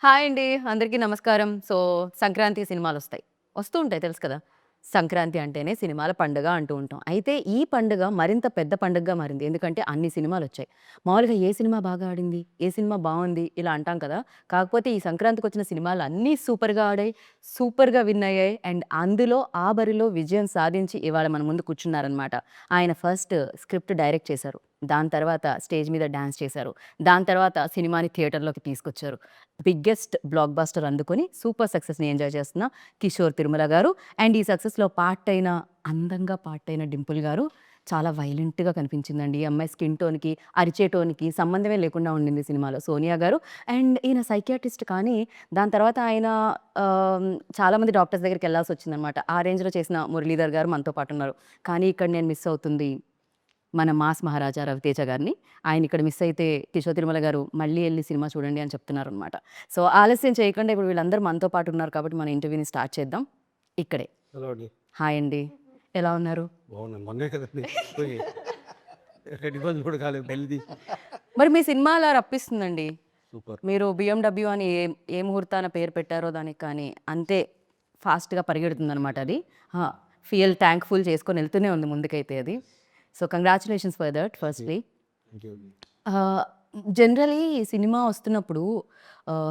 Hi అండి. అందరికీ నమస్కారం. సంక్రాంతి సినిమాలొస్తాయి. వస్తూ ఉంటాయి తెలుసు కదా! సంక్రాంతి అంటేనే సినిమాల పండుగ అంటూ ఉంటాం. అయితే ఈ పండుగ మరింత పెద్ద పండుగగా మారింది. ఎందుకంటే అన్ని సినిమాలొచ్చాయి. మామూలుగా ఏ సినిమా బాగా ఆడింది? ఏ సినిమా బావుంది? ఇలా అంటాం కదా! కాకపోతే ఈ సంక్రాంతికొచ్చిన సినిమాలన్నీ సూపర్‌గా ఆడాయి. సూపర్‌గా విన్ అయ్యాయి. అండ్ అందులో ఆ బరిలో విజయం సాధించి ఇవాళ మన ముందు కూర్చున్నారనమాట. ఆయన ఫస్ట్ స్క్రిప్ట్ డైరెక్ట్ చేశారు. దాని తర్వాత స్టేజ్ మీద డాన్స్ చేశారు. దాని తర్వాత సినిమాని థియేటర్‌లోకి తీసుకొచ్చారు. బిగ్గెస్ట్ బ్లాక్ బస్టర్ అందుకొని సూపర్ సక్సెస్‌ని ఎంజాయ్ చేస్తున్న కిషోర్ తిరుమల గారు. అండ్ ఈ సక్సెస్‌లో అందంగా పార్టయిన డింపుల్ గారు చాలా వైలెంట్‌గా కనిపించిందండి. ఈ అమ్మాయి స్కిన్ టోన్‌కి, అరిచే టోన్‌కి సంబంధమే లేకుండా ఉండింది సినిమాలో సోనియా గారు. అండ్ ఈయన సైకియాట్రిస్ట్ కానీ దాని తర్వాత ఆయన చాలామంది డాక్టర్స్ దగ్గరికెళ్ళాల్సొచ్చిందనమాట. ఆ రేంజ్‌లో చేసిన మురళీధర్ గారు మనతో పాటున్నారు. కానీ ఇక్కడ నేను మిస్ అవుతుంది మన మాస్ మహారాజా రవితేజ గారిని. ఆయనిక్కడ మిస్ అయితే కిషోర్ తిరుమల గారు మళ్ళీ ఎళ్లి సినిమా చూడండి అని చెప్తున్నారనమాట. ఆలస్యం చేయకుండా ఇప్పుడు వీళ్ళందరూ మనతో పాటు ఉన్నారు కాబట్టి మన ఇంటర్వ్యూని స్టార్ట్ చేద్దాం. ఇక్కడే. హలో అండి. హాయ్ అండి. ఎలా ఉన్నారు? బాగున్నాను. మొన్నే కదండీ పోయి 2 రోజులు కూడా కాలేదు పెళ్లిది. మరి మీ సినిమా అలా రప్పిస్తుందండి. సూపర్. మీరు బిఎండబ్ల్యూ అని ఏ ముహూర్తాన పేరు పెట్టారో దానికి కానీ అంతే ఫాస్ట్‌గా పరిగెడుతుందనమాట అది. ఆ! థాంక్‌ఫుల్ చేసుకొని ఎళ్తూనే ఉంది ముందుకైతే అది. Congratulations for that firstly. Thank you అండి. ఆహ్, జనరల్లీ సినిమా వస్తున్నప్పుడు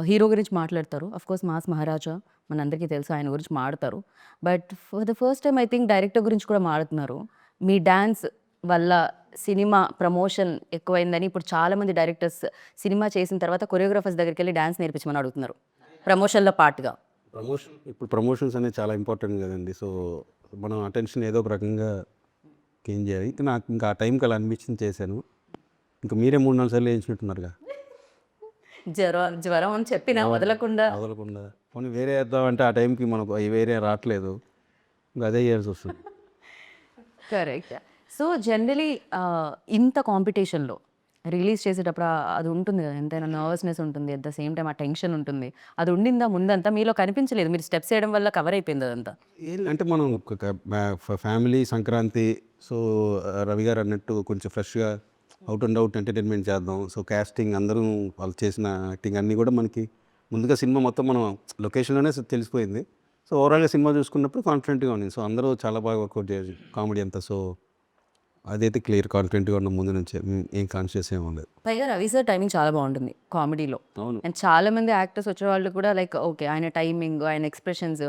హీరో గురించి మాట్లాడతారు. ఆఫ్‌కోర్స్ 'మాస్ మహారాజా' మనందరికీ తెలుసు ఆయన గురించి మాడతారు. But for the first time I think director గురించి కూడా మాడుతున్నారు. మీ డాన్స్ వల్ల సినిమా ప్రమోషన్ ఎక్కువైందని ఇప్పుడు చాలామంది డైరెక్టర్స్ సినిమా చేసిన తర్వాత కొరియోగ్రాఫర్స్ దగ్గరికెళ్ళి డాన్స్ నేర్పించమని అడుగుతున్నారు. ప్రమోషన్‌లో పార్ట్‌గా. ఇప్పుడు ప్రమోషన్స్ అనేది చాలా ఇంపార్టెంట్ కదండీ. సో, మనం అటెన్షన్ ఏదో ఒక రకంగా గెయిన్ చేయాలి. నాకు ఇంకా ఆ టైంకి అలా అనిపించింది చేశాను. ఇంకా మీరే 3, 4 సార్లు ఏయించినట్టున్నారుగా. జ్వరం అని చెప్పినా వదలకుండా వదలకుండా. పోనీ వేరే ఏద్దామంటే ఆ టైంకి మనకు వేరే రావట్లేదు. ఇంకా అదే చేయాల్సొస్తుంది. కరెక్ట్. జనరలీ ఇంత కాంపిటీషన్‌లో రిలీజ్ చేసేటప్పుడు అది ఉంటుంది గదా! ఎంతైనా నర్వస్‌నెస్ ఉంటుంది. అట్ ద సేమ్ టైమ్ ఆ టెన్షన్ ఉంటుంది. అది ఉండిందా ముందంతా? మీలో కనిపించలేదు. మీరు స్టెప్స్ ఏయడం వల్ల కవర్ అయిపోయింది అదంతా. అంటే మనం ఒక ఫ్యామిలీ సంక్రాంతి. సో, రవి గారు అన్నట్టు కొంచెం ఫ్రెష్‌గా అవుట్ అండ్ అవుట్ ఎంటర్టైన్మెంట్ చేద్దాం. సో, కాస్టింగ్ అందరూ వాళ్ళు చేసిన యాక్టింగ్ అన్నీ కూడా మనకి ముందుగా సినిమా మొత్తం మనం లొకేషన్‌లోనే తెలిసిపోయింది. సో, ఓవరాల్‌గా సినిమా చూసుకున్నప్పుడు కాన్ఫిడెంట్‌గా ఉంది. సో, అందరూ చాలా బాగా వర్కౌట్ చేసి కామెడీ అంతా. సో, అదైతే క్లియర్ కాన్ఫిడెంట్‌గా ఉన్నాం ముందు నుంచే. ఏం కాన్షియస్ ఏమి ఉండదు. పైగా రవి సార్ టైమింగ్ చాలా బావుంటుంది కామెడీలో. అవును. అండ్ చాలామంది యాక్టర్స్ వచ్చేవాళ్ళు కూడా లైక్ ఓకే. ఆయన టైమింగ్, ఆయన ఎక్స్‌ప్రెషన్స్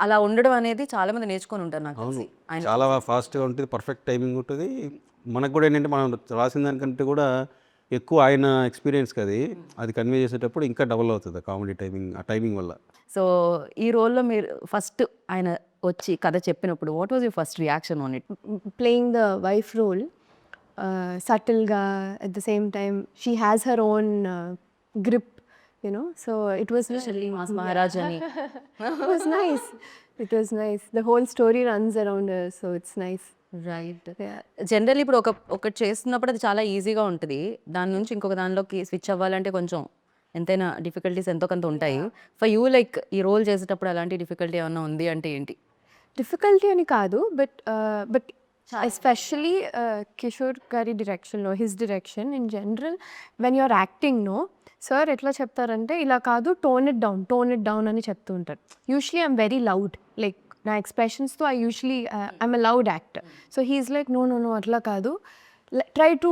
అలా ఉండడం అనేది చాలామంది నేర్చుకొని ఉంటారు నాకు అవును. తెలిసి. ఆయన చాలా ఫాస్ట్‌గా ఉంటది. పర్ఫెక్ట్ టైమింగ్ ఉంటది. మనకు కూడా ఏంటంటే మనం రాసిన దానికంటే కూడా ఎక్కువ ఆయన ఎక్స్‌పీరియన్స్‌కి అది కన్వే చేసేటప్పుడు ఇంకా డబుల్ అవుతది కామెడీ టైమింగ్. ఆ టైమింగ్ వల్ల. సో, ఈ రోల్‌లో మీరు ఫస్ట్ ఆయన వచ్చి కథ చెప్పినప్పుడు what was your first reaction on it? playing the wife role, subtle ga at the same time she has her own grip, so it was especially mass Maharaj అని. it was nice. It was nice. The whole story runs around her, so it's nice. Right. Yeah. Generally ఇప్పుడు ఒకటి చేస్తున్నప్పుడు అది చాలా ఈజీగా ఉంటది. దాని నుంచి ఇంకొక దానిలోకి స్విచ్ అవ్వాలంటే కొంచెం ఎంతైనా డిఫికల్టీస్ ఎంతో కొంత ఉంటాయి. ఫర్ యూ లైక్ ఈ రోల్ చేసేటప్పుడు అలాంటి డిఫికల్టీ ఏమన్నా ఉంది అంటే ఏంటి? Difficulty అని కాదు, but especially కిషోర్ గారి డైరెక్షన్లో his direction in general when you're acting sir ఎట్లా చెప్తారంటే ఇలా కాదు, టోన్ ఇట్ డౌన్ అని చెప్తూ ఉంటారు. Usually I'm very loud, like నా ఎక్స్ప్రెషన్స్తో I'm a loud actor. So he's like no అట్లా కాదు, try to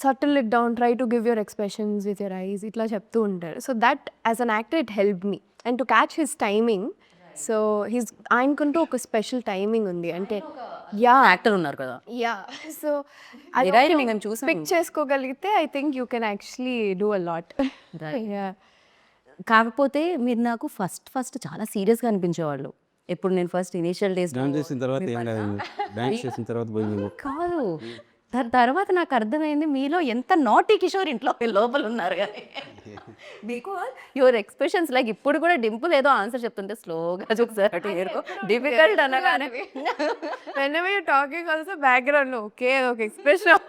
settle it down, try to give your expressions with your eyes, ఇట్లా చెప్తూ ఉంటారు. So that as an actor it help me and to catch his timing. So ఆయనకంటూ ఒక special timing ఉంది, అంటే actor ఉన్నారు కదా! సో నిరాయిని మేము చూసాం. పిక్ చేసుకోగలిగితే I think you can actually do a lot. కాకపోతే మీరు నాకు ఫస్ట్ చాలా సీరియస్‌గా అనిపించేవాళ్ళు. ఎప్పుడు నేను ఫస్ట్ ఇనీషియల్ డేస్‌లో డాన్స్ చేసిన తర్వాత ఏం కాదండి. డాన్స్ చేసిన తర్వాత పోయింది. కాదు. దాని తర్వాత నాకు అర్థమైంది మీలో ఎంత నాటీ కిషోర్ ఇంట్లో లోపల ఉన్నారు గాని. బికాజ్ యువర్ ఎక్స్‌ప్రెషన్స్ లైక్ ఇప్పుడు కూడా డింపుల్ ఏదో ఆన్సర్ చెప్తుంటే స్లోగా చూసారు అటు ఏరుకో డిఫికల్ట్ అనగానే whenever you're talking also background లో ఒకే ఒక ఎక్స్ప్రెషన్.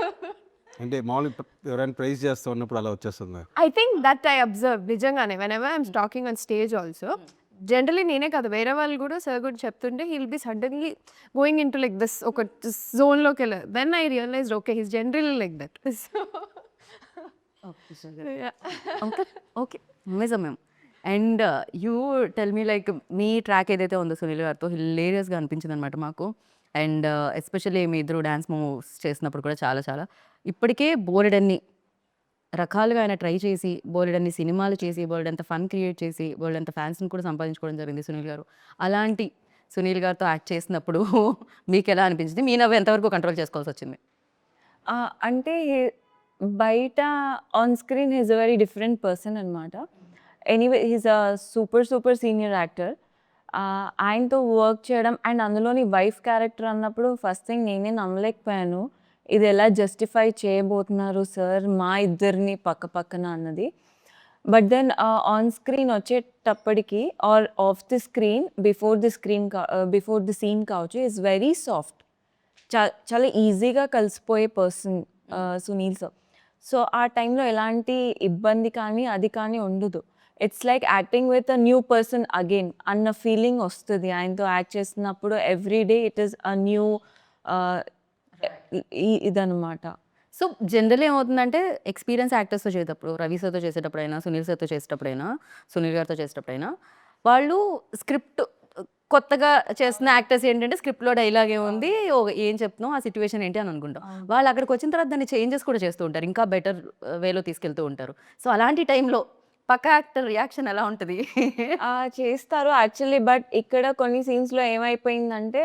అంటే మామూలుగా ఎవరైనా ప్రైజ్ చేస్తూ ఉన్నప్పుడు అలా వచ్చేస్తుంది. I think that I observe నిజంగానే whenever I'm talking on stage also. Generally నేనే కాదు, వేరే వాళ్ళు కూడా సార్ గురించి చెప్తుంటే he'll be suddenly going into like this ఒక జోన్లోకి వెళ్ళారు. Then I realised okay he's generally like that. Okay okay నిజమేం. And you tell me like మీ ట్రాక్ ఏదైతే ఉందో సునీల్ గారితో హిలేరియస్గా అనిపించింది అనమాట మాకు. అండ్ ఎస్పెషల్లీ మీ ఇద్దరు డ్యాన్స్ మూవ్స్ చేసినప్పుడు కూడా చాలా చాలా ఇప్పటికే బోలెడన్ని రకాలుగా ఆయన ట్రై చేసి బోలెడన్ని సినిమాలు చేసి బోలెడంత ఫన్ క్రియేట్ చేసి బోలెడంత ఫ్యాన్స్ని కూడా సంపాదించుకోవడం జరిగింది సునీల్ గారు. అలాంటి సునీల్ గారితో యాక్ట్ చేసినప్పుడు మీకు ఎలా అనిపించింది? మీ నవ్వు ఎంతవరకు కంట్రోల్ చేసుకోవాల్సి వచ్చింది? అంటే బయట on screen he's a very different person అనమాట. Anyway he's a super senior actor. ఆయనతో వర్క్ చేయడం అండ్ అందులోని వైఫ్ క్యారెక్టర్ అన్నప్పుడు ఫస్ట్ థింగ్ నేనే నమ్మలేకపోయాను. ఇది ఎలా జస్టిఫై చేయబోతున్నారు సార్ మా ఇద్దరిని పక్క పక్కన అన్నది. బట్ దెన్ ఆన్ స్క్రీన్ వచ్చేటప్పటికి or off the screen before the scene కావచ్చు ఈజ్ వెరీ సాఫ్ట్. చాలా ఈజీగా కలిసిపోయే పర్సన్ సునీల్ సార్. సో ఆ టైంలో ఎలాంటి ఇబ్బంది కానీ అది కానీ ఉండదు. It's like acting with a new person again అన్న ఫీలింగ్ వస్తుంది ఆయనతో యాక్ట్ చేస్తున్నప్పుడు. Every day it is a new ఇదనమాట. సో జనరల్ ఏమవుతుందంటే ఎక్స్పీరియన్స్ యాక్టర్స్తో చేసేటప్పుడు రవి సార్తో చేసేటప్పుడైనా సునీల్ సార్తో చేసేటప్పుడైనా సునీల్ గారితో చేసేటప్పుడైనా వాళ్ళు స్క్రిప్ట్ కొత్తగా చేస్తున్న యాక్టర్స్ ఏంటంటే స్క్రిప్ట్లో డైలాగ్ ఏముంది ఏం చెప్తున్నావు ఆ సిచ్యువేషన్ ఏంటి అని అనుకుంటాం. వాళ్ళు అక్కడికి వచ్చిన తర్వాత దాన్ని చేంజెస్ కూడా చేస్తూ ఉంటారు, ఇంకా బెటర్ వేలో తీసుకెళ్తూ ఉంటారు. సో అలాంటి టైంలో పక్క యాక్టర్ రియాక్షన్ ఎలా ఉంటుంది? చేస్తారు యాక్చువల్లీ. బట్ ఇక్కడ కొన్ని సీన్స్లో ఏమైపోయిందంటే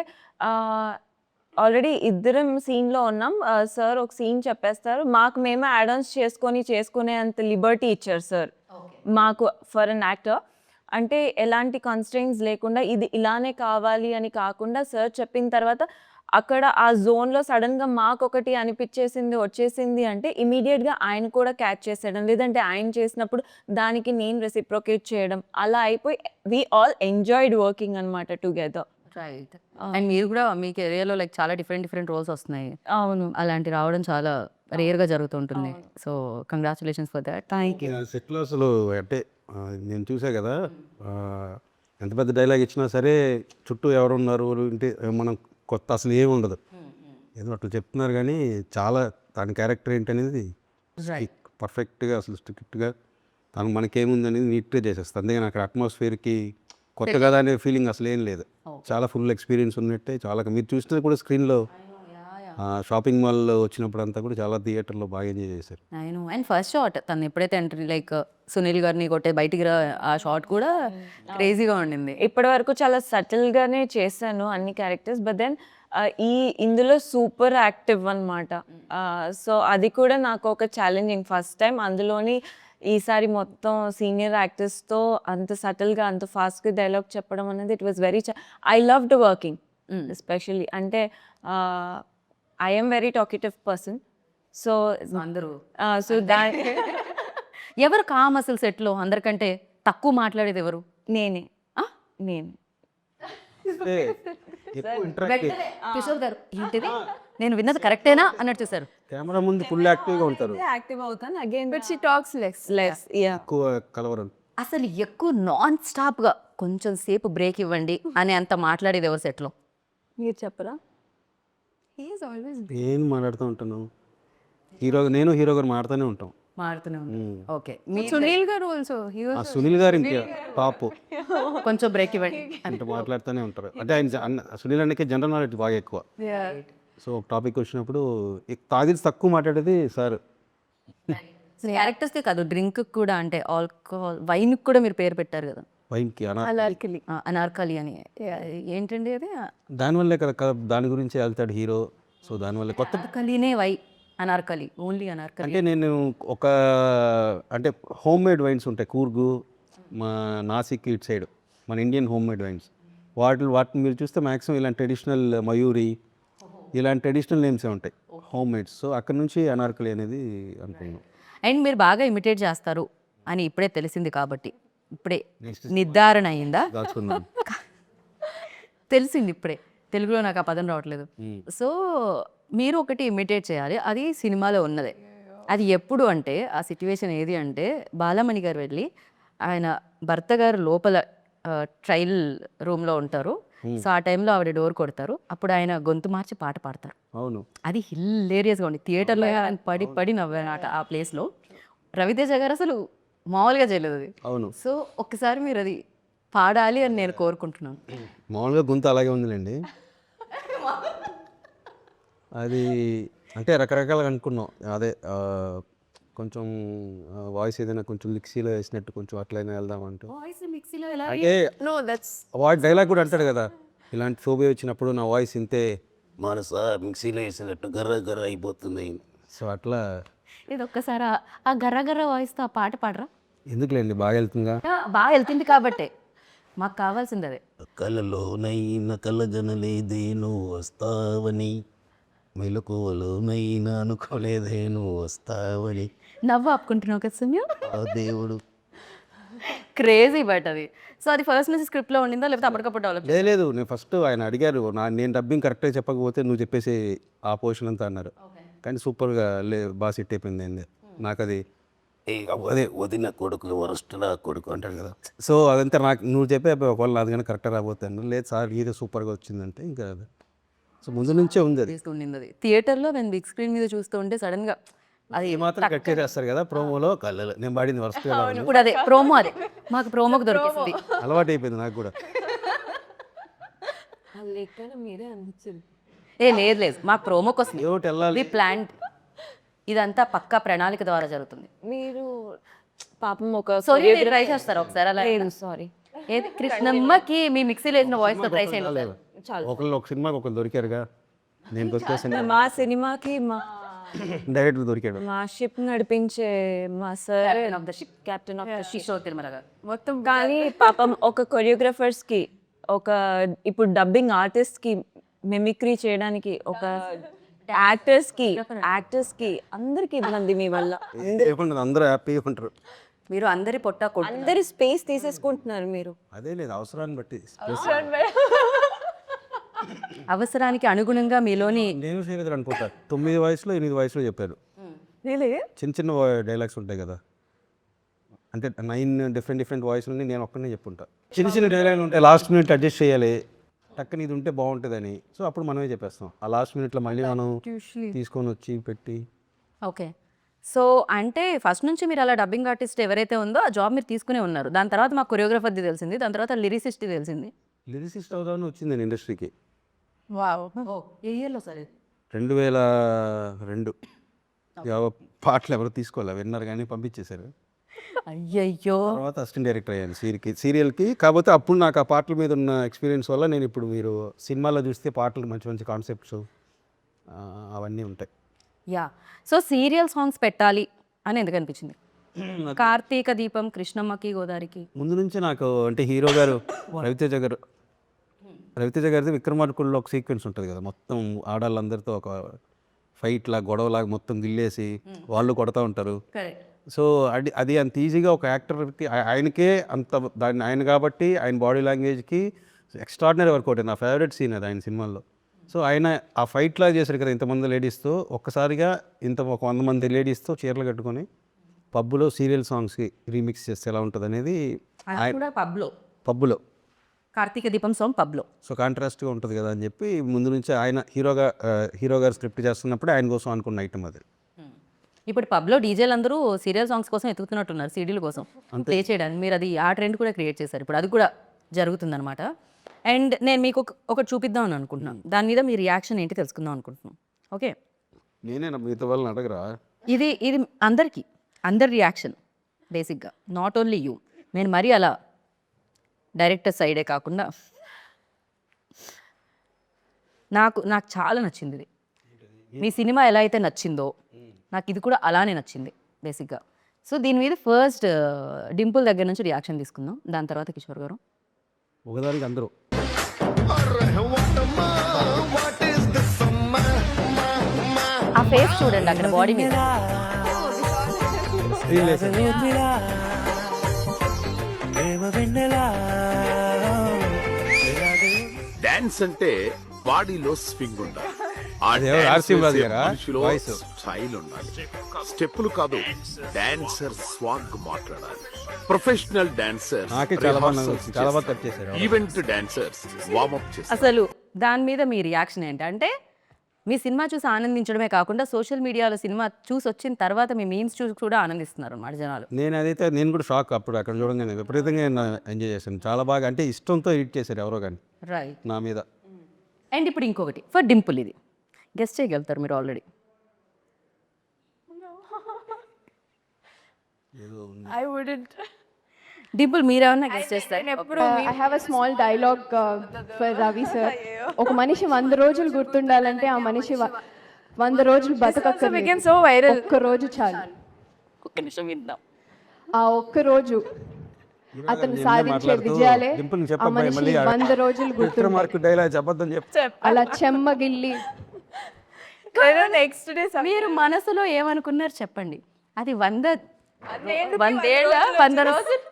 ఆల్రెడీ ఇద్దరం సీన్లో ఉన్నాం. సార్ ఒక సీన్ చెప్పేస్తారు, మాకు మేమే యాడ్ ఆన్స్ చేసుకునే అంత లిబర్టీ ఇచ్చారు సార్ మాకు ఫర్ అన్ యాక్టర్. అంటే ఎలాంటి కన్స్ట్రెయిన్స్ లేకుండా ఇది ఇలానే కావాలి అని కాకుండా సార్ చెప్పిన తర్వాత అక్కడ ఆ జోన్లో సడన్గా మాకొకటి వచ్చేసింది అంటే ఇమీడియట్గా ఆయన కూడా క్యాచ్ చేసేయడం, లేదంటే ఆయన చేసినప్పుడు దానికి నేను రెసిప్రొకేట్ చేయడం, అలా అయిపోయి వీ ఆల్ ఎంజాయ్డ్ వర్కింగ్ అనమాట టుగెదర్. రైట్. అండ్ మీరు కూడా మీ కెరియర్లో లైక్ చాలా డిఫరెంట్ రోల్స్ వస్తున్నాయి. అవును. అలాంటి రావడం చాలా రేర్గా జరుగుతుంటుంది. So congratulations for that. Thank you. సెట్లో అసలు అంటే నేను చూసా కదా, ఎంత పెద్ద డైలాగ్ ఇచ్చినా సరే చుట్టూ ఎవరున్నారు అంటే మనం కొత్త అసలు ఏమి ఉండదు, ఏదో అట్లా చెప్తున్నారు. కానీ చాలా తన క్యారెక్టర్ ఏంటనేది పర్ఫెక్ట్గా అసలు స్ట్రిక్ట్గా తను మనకేముంది అనేది నీట్గా చేసేస్తుంది. అందుకని అక్కడ అట్మాస్ఫియర్కి కొత్త కదా అనే ఫీలింగ్ అసలు ఏం లేదు. చాలా ఫుల్ ఎక్స్పీరియన్స్ ఉన్నట్టే. చాలా మీరు చూస్తే కూడా స్క్రీన్లో షాపింగ్ మాల్లో వచ్చినప్పుడు అంతా కూడా చాలా థియేటర్లో బాగా ఎంజాయ్ చేశారు. నేను అండ్ ఫస్ట్ షాట్ తను ఎప్పుడైతే ఎంట్రీ లైక్ సునీల్ గారిని కొట్టే బయటికి ఆ షాట్ కూడా క్రేజీగా ఉండింది. ఇప్పటి వరకు చాలా సటిల్గానే చేశాను అన్ని క్యారెక్టర్స్. బట్ దెన్ ఇందులో సూపర్ యాక్టివ్ అనమాట. సో అది కూడా నాకు ఒక ఛాలెంజింగ్ ఫస్ట్ టైం. అందులోని ఈసారి మొత్తం సీనియర్ యాక్టర్స్తో అంత సటిల్గా అంత ఫాస్ట్గా డైలాగ్ చెప్పడం అనేది it was very I loved working especially. అంటే I am very talkative person. So అందరూ సో ఎవరు కామ్ అసలు సెట్లో అందరికంటే తక్కువ మాట్లాడేది ఎవరు? నేనే. ఆ? నేను కిషోర్ గారు ఏంటిది నేను విన్నది కరెక్టేనా అన్నట్టు చూసారు. కెమెరా ముందు ఫుల్ యాక్టివ్గా ఉంటారు, యాక్టివ్ అవుతాను again. But she talks less. ఎక్కువ కలవరం. అసలు ఎక్కువ నాన్ స్టాప్గా కొంచెం సేపు బ్రేక్ ఇవ్వండి అని అంత మాట్లాడేది ఎవరు సెట్లో? మీరు చెప్పరా? He is always ఏం మాట్లాడుతూ ఉంటాను, నేను హీరో గారు మాడుతూనే ఉంటాం. మారుతూనే okay. Sunil garu also. He ఆ was సునీల్ గారు ఇంకా పాపు కొంచెం బ్రేక్ ఇవ్వండి. అంటే మాట్లాడుతూనే ఉంటారు. అంటే ఆయన సునీల్ అన్నకి జనరల్ నాలెడ్జ్ బాగా ఎక్కువ. సో ఒక టాపిక్ వచ్చినప్పుడు తాగిది తక్కువ మాట్లాడేది సార్. క్యారెక్టర్స్కే కాదు డ్రింక్ కూడా, అంటే ఆల్కహాల్ వైన్కి కూడా మీరు పేరు పెట్టారు కదా, వైన్కి Anarkali. అనార్కలి అని. ఏంటండి అది? దానివల్లే కదా దాని గురించి వెళ్తాడు హీరో. సో దానివల్ల కొత్త అనార్కలినే అనార్కలి, ఓన్లీ అనార్కలి. అంటే నేను ఒక అంటే హోమ్ మేడ్ వైన్స్ ఉంటాయి కూర్గు, మా నాసిక్ ఇటు సైడ్ మన ఇండియన్ హోమ్ మేడ్ వైన్స్, వాటిని మీరు చూస్తే మ్యాక్సిమం ఇలాంటి ట్రెడిషనల్ మయూరి ఇలాంటి ట్రెడిషనల్ నేమ్సే ఉంటాయి హోమ్ మేడ్స్. సో అక్కడ నుంచి అనార్కలి అనేది అనుకున్నాను. అండ్ మీరు బాగా ఇమిటేట్ చేస్తారు అని ఇప్పుడే తెలిసింది కాబట్టి ఇప్పుడే నిర్ధారణ అయిందా? దాచుకున్నాను. తెలిసింది ఇప్పుడే, తెలుగులో నాకు ఆ పదం రావట్లేదు. సో మీరు ఒకటి ఇమిటేట్ చేయాలి, అది సినిమాలో ఉన్నదే. అది ఎప్పుడు అంటే ఆ సిచ్యువేషన్ ఏది అంటే బాలమణి గారు వెళ్ళి ఆయన భర్త గారు లోపల ట్రయల్ రూమ్లో ఉంటారు. సో ఆ టైంలో ఆవిడ డోర్ కొడతారు, అప్పుడు ఆయన గొంతు మార్చి పాట పాడతారు. అవును, అది హిల్లేరియస్గా ఉంది. థియేటర్లో పడి నవ్వానట ఆ ప్లేస్లో. రవితేజ గారు అసలు మామూలుగా చేయలేదు అది. అవును. సో ఒక్కసారి మీరు అది పాడాలి అని నేను కోరుకుంటున్నాను. మామూలుగా గొంతు అలాగే ఉందిలేండి. అది అంటే రకరకాలుగా అనుకున్నాం. అదే కొంచెం వాయిస్ ఏదైనా కొంచెం మిక్సీలో వేసినట్టు కొంచెం అట్లయినా వెళ్దామంటూ. వాయిస్ మిక్సీలో ఎలా అంటే No, that's వాయిస్ డైలాగ్ కూడా అంటాడు కదా, ఇలాంటి ఫోబియా వచ్చినప్పుడు నా వాయిస్ ఇంతే మనస మిక్సీలో వేసినట్టు గర్ర గర్ర అయిపోతుంది. సో అట్లా ఇది ఒక్కసారి ఆ గర్ర గర్ర వాయిస్తో ఆ పాట పాడరా? ఎందుకులేండి, బాగా వెళ్తుందిగా. బాగా వెళ్తుంది కాబట్టే మాకు కావాల్సింది అదే. కలలోనైనా కలగనలేదేను వస్తావని, మెలకువలోనైనా అనుకోలేదేను వస్తావని, నవ్వు ఆపుకుంటున్నావు కదా సుమ్య. ఆ దేవుడు. క్రేజీ బట్ అది. సో అది ఫస్ట్ నుంచి స్క్రిప్ట్లో ఉండిందా లేకపోతే అప్పటికప్పుడు డెవలప్? లేదు నేను ఫస్ట్ ఆయన అడిగారు, నేను డబ్బింగ్ కరెక్ట్గా చెప్పకపోతే నువ్వు చెప్పేసి ఆ పోర్షన్ అంతా అన్నారు. కానీ సూపర్గా బాగా సెట్ అయిపోయింది అండి నాకు అది. అదే వదిన కొడుకు వరస్టులా కొడుకు అంటాడు కదా, సో అదంతా నాకు నువ్వు చెప్పే ఒకవేళ నాది కానీ కరెక్ట్గా రాబోతాను. లేదు సార్ ఇది సూపర్గా వచ్చిందంటే ఇంకా అది. సో ముందు నుంచే ఉంది అది. ఉండింది అది. థియేటర్లో నేను బిగ్ స్క్రీన్ మీద చూస్తూ ఉంటే సడన్గా అది మాత్రం కట్ చేస్తారు కదా ప్రోమోలో, కళ్ళలో నేను పాడింది వరస్ట్గా ఇప్పుడు అదే ప్రోమో, అదే మాకు ప్రోమోకి దొరికింది. అలవాటు అయిపోయింది నాకు కూడా. మీరే అనిపించింది. లేదు లేదు, మాకు ప్రోమోకి వస్తుంది. ఏమిటి వెళ్ళాలి. ఇది ప్లాంట్, ఇదంతా పక్కా ప్రణాళిక ద్వారా జరుగుతుంది. మీరు పాపం ఒక సారీ ట్రై చేస్తారా ఒకసారి అలా? లేదు సారీ. ఏది కృష్ణమ్మకి మీ మిక్సీలో వేసిన వాయిస్తో ట్రై చేయండి. ఒకళ్ళు ఒక సినిమాకి ఒకళ్ళు దొరికారుగా, నేను వచ్చేసాను. మా సినిమాకి మా డైరెక్టర్ దొరికాడు. మా షిప్ నడిపించే మా sir of the ship, captain of the ship. Kishore Tirumala గారు. మొత్తం కానీ పాపం ఒక కొరియోగ్రాఫర్స్కి, ఒక ఇప్పుడు డబ్బింగ్ ఆర్టిస్ట్కి మిమిక్రీ చేయడానికి, ఒక యాక్టర్స్కి అందరికి ఇబ్బంది మీ వల్ల. అందరూ హ్యాపీగా ఉంటారు. మీరు అందరి పొట్ట కొట్టు. అందరి స్పేస్ తీసేసుకుంటున్నారు మీరు. అదే లేదు, అవసరాన్ని బట్టి. అవసరానికి అనుగుణంగా మీలోని నేను చేయలేదు అనుకుంటా. 9 వయసులో 8 వయసులో చెప్పారు. చిన్న చిన్న డైలాగ్స్ ఉంటాయి కదా, అంటే 9 డిఫరెంట్ వాయిస్లని నేను ఒక్కనే చెప్పుంటా. చిన్న చిన్న డైలాగ్లు ఉంటాయి, లాస్ట్ మినిట్ అడ్జస్ట్ చేయాలి, టక్కని ఇది ఉంటే బాగుంటుందని. సో అప్పుడు మనమే చెప్పేస్తాం. ఆ లాస్ట్ మినిట్లో మళ్ళీ మనం తీసుకొని వచ్చి పెట్టి. ఓకే. సో అంటే ఫస్ట్ నుంచి మీరు అలా డబ్బింగ్ ఆర్టిస్ట్ ఎవరైతే ఉందో ఆ జాబ్ మీరు తీసుకునే ఉన్నారు. దాని తర్వాత మాకు కొరియోగ్రాఫర్ది తెలిసింది, దాని తర్వాత లిరిసిస్ట్ తెలిసింది. లిరిసిస్ట్ అవుదామని వచ్చింది ఇండస్ట్రీకి. wow. ఏ ఇయర్లో సార్? 2002. పాటలు ఎవరు తీసుకోవాలి, విన్నారు కానీ పంపించేశారు. అయ్యయ్యో. తర్వాత అసిస్టెంట్ డైరెక్టర్ అయ్యాను సీరియల్కి. కాకపోతే అప్పుడు నాకు ఆ పాటల మీద ఉన్న ఎక్స్పీరియన్స్ వల్ల నేను ఇప్పుడు మీరు సినిమాలో చూస్తే పాటలు మంచి మంచి కాన్సెప్ట్స్ అవన్నీ ఉంటాయి. యా. సో సీరియల్ సాంగ్స్ పెట్టాలి అని ఎందుకు అనిపించింది? కార్తీక దీపం, కృష్ణమ్మకి, గోదావరికి ముందు నుంచి నాకు అంటే హీరో గారు రవితేజ గారిది విక్రమార్కుల్లో ఒక సీక్వెన్స్ ఉంటుంది కదా, మొత్తం ఆడాళ్ళందరితో ఒక ఫైట్ లాగా గొడవలాగా మొత్తం గిల్లేసి వాళ్ళు కొడతా ఉంటారు. సో అది అంత ఈజీగా ఒక యాక్టర్కి ఆయనకే అంత దాన్ని ఆయన కాబట్టి ఆయన బాడీ లాంగ్వేజ్కి ఎక్స్ట్రాడినరీ వర్కౌట్. నా ఫేవరెట్ సీన్ అది ఆయన సినిమాల్లో. సో ఆయన ఆ ఫైట్ లాగా చేశారు కదా, ఇంతమంది లేడీస్తో ఒక్కసారిగా ఒక 100 మంది లేడీస్తో చీరలు కట్టుకొని పబ్బులో సీరియల్ సాంగ్స్కి రీమిక్స్ చేస్తే ఎలా ఉంటుంది అనేది పబ్బులో కార్తీక దీపం సాంగ్ పబ్లో. సో కాంట్రాస్ట్గా ఉంటుంది కదా అని చెప్పి ముందు నుంచి ఆయన హీరో గారు స్క్రిప్ట్ చేస్తున్నప్పుడే ఆయన కోసం అనుకున్న ఐటమ్ అది. ఇప్పుడు పబ్లో డీజేలు అందరూ సీరియల్ సాంగ్స్ కోసం ఎత్తుకుతున్నట్టున్నారు, సీడీల కోసం ప్లే చేయడానికి. మీరు అది ఆ ట్రెండ్ కూడా క్రియేట్ చేశారు, ఇప్పుడు అది కూడా జరుగుతుందన్నమాట. అండ్ నేను మీకు ఒకటి చూపిద్దాం అని అనుకుంటున్నాను, దాని మీద మీ రియాక్షన్ ఏంటి తెలుసుకుందాం అనుకుంటున్నాను. ఓకే, నేనే మిగతా వాళ్ళని అడగరా? ఇది అందరి రియాక్షన్ బేసిక్గా, నాట్ ఓన్లీ యూ. నేను మరీ అలా డైరెక్టర్ సైడే కాకుండా నాకు చాలా నచ్చింది ఇది. మీ సినిమా ఎలా అయితే నచ్చిందో నాకు ఇది కూడా అలానే నచ్చింది బేసిక్గా. సో దీని మీద ఫస్ట్ డింపుల్ దగ్గర నుంచి రియాక్షన్ తీసుకుందాం, దాని తర్వాత కిషోర్ గారు. ఒకదానికి అందరూ ఆ ఫేస్ చూడండి అక్కడ బాడీ మీద. డాన్స్ అంటే బాడీలో స్వింగ్ ఉండాలి, ఆ మనిషిలో స్టైల్ ఉండాలి. స్టెప్పులు కాదు, డాన్సర్ స్వాగ్ మాట్లాడాలి. Professional dancer, event dancers warmup చేస్తారు. అసలు దాని మీద మీ రియాక్షన్ ఏంటంటే మీ సినిమా చూసి ఆనందించడమే కాకుండా సోషల్ మీడియాలో సినిమా చూసి వచ్చిన తర్వాత మీ మీమ్స్ చూసి కూడా ఆనందిస్తున్నారు అన్నమాట జనాలు. నేను కూడా షాక్ అప్పుడు అక్కడ చూడంగానే విపరీతంగా ఎంజాయ్ చేశాను. చాలా బాగా అంటే ఇష్టంతో ఎడిట్ చేశారు ఎవరో కానీ రైట్. నా మీద. అండ్ ఇప్పుడు ఇంకొకటి ఫర్ డింపుల్, ఇది గెస్ట్ చేయగలుగుతారు మీరు ఆల్రెడీ. I wouldn't. డింపుల్ మీరేమన్నా గెస్ట్ చేస్తారు? I have a small dialogue for Ravi sir. ఒక మనిషి 100 రోజులు గుర్తుండాలంటే ఆ మనిషి 100 రోజులు బతకక్కర్లేదు. so viral. ఒక్క రోజు చాలు. ఒక్క నిమిషం విందాం. ఆ ఒక్క రోజు అతను సాధించే విజయాలే ఆ మనిషి 100 రోజులు గుర్తుంటాయి. డైలాగ్ చెప్పొద్దని చెప్తే అలా చెమ్మగిల్లి నెక్స్ట్ డే మీరు మనసులో ఏమనుకున్నారు చెప్పండి. అది 100 రోజులు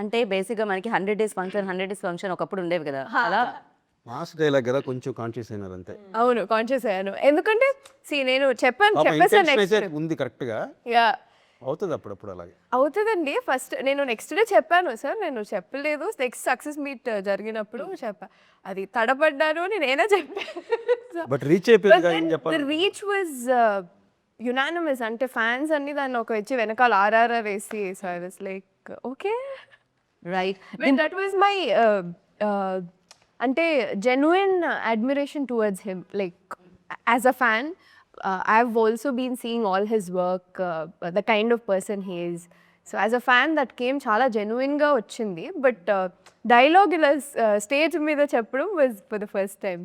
అంటే బేసిక్గా మనకి 100 days ఫంక్షన్ ఒకప్పుడు ఉండేవి కదా, అలా మాస్ డైలాగ్ కదా, కొంచెం కాన్షియస్ అయినారు అంతే. అవును కాన్షియస్ అయ్యాను. ఎందుకంటే నేను చెప్పేసాను అయితే ఉంది కరెక్ట్గా అవుతుంది అప్పుడప్పుడు అలాగే అవుతుందండి. ఫస్ట్ నేను నెక్స్ట్ డే చెప్పాను సార్, నేను చెప్పలేదు. నెక్స్ట్ సక్సెస్ మీట్ జరిగినప్పుడు చెప్పా, అది తడబడ్డాను నేనే చెప్పాను. బట్ రీచ్ అయిపోయింది ఏం చెప్పాలి. రీచ్ వాజ్ యునానిమస్, అంటే ఫ్యాన్స్ అన్ని దాన్ని ఒక వచ్చి వెనకాల ఆర్ఆర్ఆర్ వేసి, so I was like okay right. That was my అంటే genuine admiration towards him. Like as a fan I've also been seeing all his work, the kind of person he is. So as a fan that came చాలా జెన్యున్గా వచ్చింది. But dialogue ఇలా stage మీద చెప్పడం was for the first time.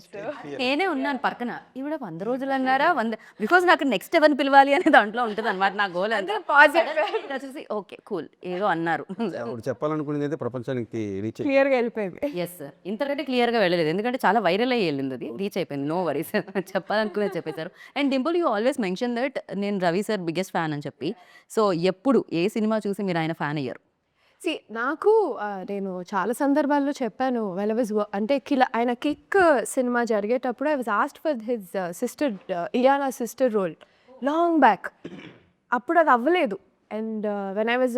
నేనే ఉన్నాను పక్కన, ఈవిడ 100 రోజులు అన్నారా, 100 బికాజ్ నాకు నెక్స్ట్ ఎవరిని పిలవాలి అనే దాంట్లో ఉంటుంది అనమాట నా గోల్. అంతా చూసి ఓకే కూల్ ఏదో అన్నారు. ఇప్పుడు చెప్పాలనుకునేది అయితే ప్రపంచానికి రీచ్ క్లియర్గా వెళ్ళిపోయింది. ఎస్ సార్, ఇంతకంటే క్లియర్గా వెళ్ళలేదు ఎందుకంటే చాలా వైరల్ అయ్యి వెళ్ళింది, అది రీచ్ అయిపోయింది. నో వరీస్, చెప్పాలనుకునేది చెప్పేశారు. And Dimple you always mention that నేను రవి సార్ బిగ్గెస్ట్ ఫ్యాన్ అని చెప్పి. సో ఎప్పుడు ఏ సినిమా చూసి మీరు ఆయన ఫ్యాన్ అయ్యారు? నాకు నేను చాలా సందర్భాల్లో చెప్పాను, వెల్ వాజ్ అంటే ఆయన కిక్ సినిమా జరిగేటప్పుడు I was asked for his sister Ileana sister role long back. అప్పుడు అది అవ్వలేదు. And when I was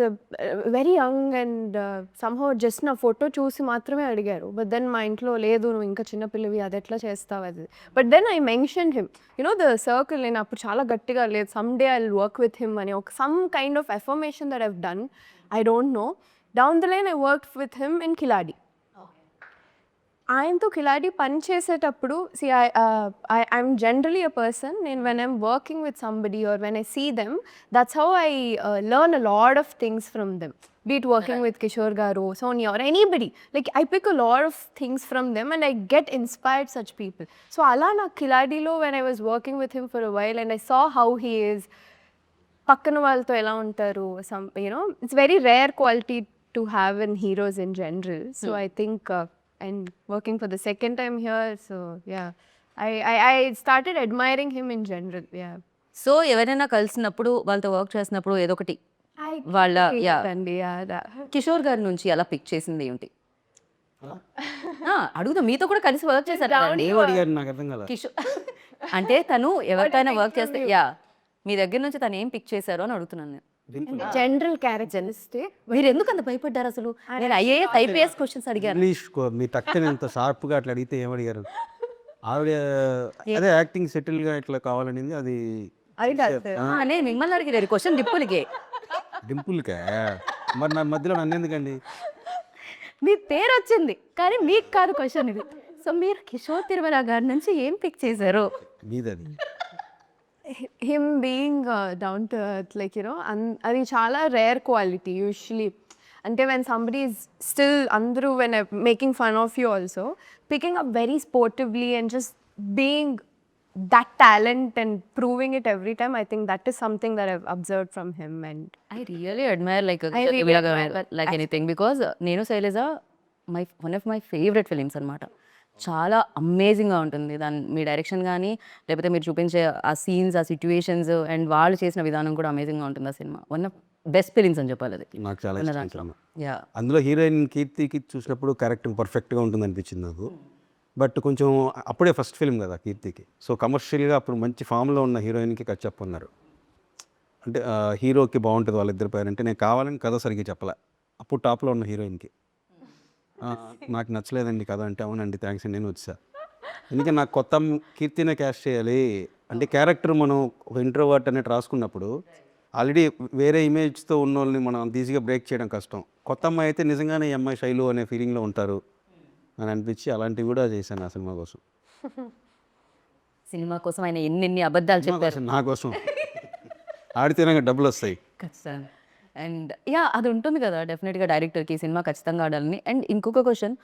very young and somehow just నా ఫోటో చూసి మాత్రమే అడిగారు. బట్ దెన్ మా ఇంట్లో లేదు, నువ్వు ఇంకా చిన్నపిల్లవి, అది ఎట్లా చేస్తావు అది. But then I mention him, you know the circle. నేను అప్పుడు చాలా గట్టిగా లేదు, some day I will work with him అని ఒక some kind of affirmation that I've done. I don't know. Down the line, I worked with him in Kiladi. ఆయనతో కిలాడి పని చేసేటప్పుడు I'm generally a person, and when I'm working with somebody or when I see them, that's how I learn a lot of things from them. Be it working with Kishore Garu, Sonia or anybody. Like I pick a lot of things from them and I get inspired such people. So ala na Kiladilo, when I was working with him for a while and I saw how he is, పక్కన వాళ్ళతో ఎలా ఉంటారు, some you know it's very rare quality to have in heroes in general. So I think and working for the second time here, so yeah I started admiring him in general. Yeah so ఎవరైనా కలిసినప్పుడు వాళ్ళతో work చేసినప్పుడు ఏదో ఒకటి వాళ్ళ అండి కిషోర్ గారి నుంచి అలా పిక్ చేసింది ఏంటి అడుగుతా. మీతో కూడా కలిసి వర్క్ చేశారు నాకు అర్థం కదా. కిషోర్ అంటే తను ఎవరికైనా వర్క్ చేస్తే యా మీ దగ్గర నుంచి తను ఏం పిక్ చేశారో అని అడుగుతున్నాను నేను. General characteristic. మీరు ఎందుకు అంత భయపడ్డారు అసలు? నేను ఐపీఎస్ క్వశ్చన్స్ అడిగాను. ఇంగ్లీష్ మీ టక్కన ఎంత షార్ప్గా అట్లా అడిగితే ఏమడిగారు? ఆవిడ అదే యాక్టింగ్ సెటిల్గా ఇట్లా కావాలనింది. అది నేను మిమ్మల్ని అడిగారు క్వశ్చన్ డింపుల్కే. మరి నా మధ్యలో నన్ను ఎందుకండి? మీ పేరు వచ్చింది కానీ మీకు కాదు క్వశ్చన్ ఇది. సో మీరు కిషోర్ తిరుమల గారి నుంచి ఏం పిక్ చేశారు? మీదది him being down to earth, like you know, అది చాలా రేర్ క్వాలిటీ యూజువలీ. అంటే when somebody is still అందరూ when I'm making fun of you also, picking up very sportively and just being that talent and proving it every time, I think that is something that I've observed from him. And I really admire like anything because నేను Shailaja one of my favorite films అన్నమాట. చాలా అమేజింగ్గా ఉంటుంది దాని మీ direction కానీ లేకపోతే మీరు చూపించే ఆ సీన్స్, ఆ సిచ్యువేషన్స్ అండ్ వాళ్ళు చేసిన విధానం కూడా అమేజింగ్గా ఉంటుంది. ఆ cinema one of best films అని చెప్పాలి. అది నాకు చాలా ఇష్టం. అందులో హీరోయిన్ కీర్తికి చూసినప్పుడు క్యారెక్టర్ పర్ఫెక్ట్గా ఉంటుంది అనిపించింది నాకు. బట్ కొంచెం అప్పుడే ఫస్ట్ ఫిల్మ్ కదా కీర్తికి. సో కమర్షియల్గా అప్పుడు మంచి ఫామ్లో ఉన్న హీరోయిన్కి కట్ చెప్పన్నారు. అంటే హీరోకి బాగుంటుంది వాళ్ళిద్దరి పేరు అంటే నేను కావాలని కథ సరిగ్గా చెప్పలే. అప్పుడు టాప్లో ఉన్న హీరోయిన్కి నాకు నచ్చలేదండి కథ అంటే, అవునండి థ్యాంక్స్ అండి నేను వచ్చా. ఎందుకంటే నాకు కొత్త కీర్తినే క్యాస్ట్ చేయాలి అంటే క్యారెక్టర్ మనం ఒక ఇంట్రోవర్ట్ అనేది రాసుకున్నప్పుడు ఆల్రెడీ వేరే ఇమేజ్తో ఉన్న వాళ్ళని మనం ఈజీగా బ్రేక్ చేయడం కష్టం. కొత్త అమ్మాయి అయితే నిజంగానే ఈ అమ్మాయి శైలు అనే ఫీలింగ్లో ఉంటారు అని అనిపించి అలాంటివి కూడా చేశాను ఆ సినిమా కోసం. సినిమా కోసం ఆయన ఎన్ని అబద్ధాలు చెప్పారు. నా కోసం ఆడితేనే డబ్బులు వస్తాయి. ఖచ్చితంగా. అండ్ యా అది ఉంటుంది కదా డెఫినెట్గా డైరెక్టర్కి ఈ సినిమా ఖచ్చితంగా ఆడాలని. అండ్ ఇంకొక question,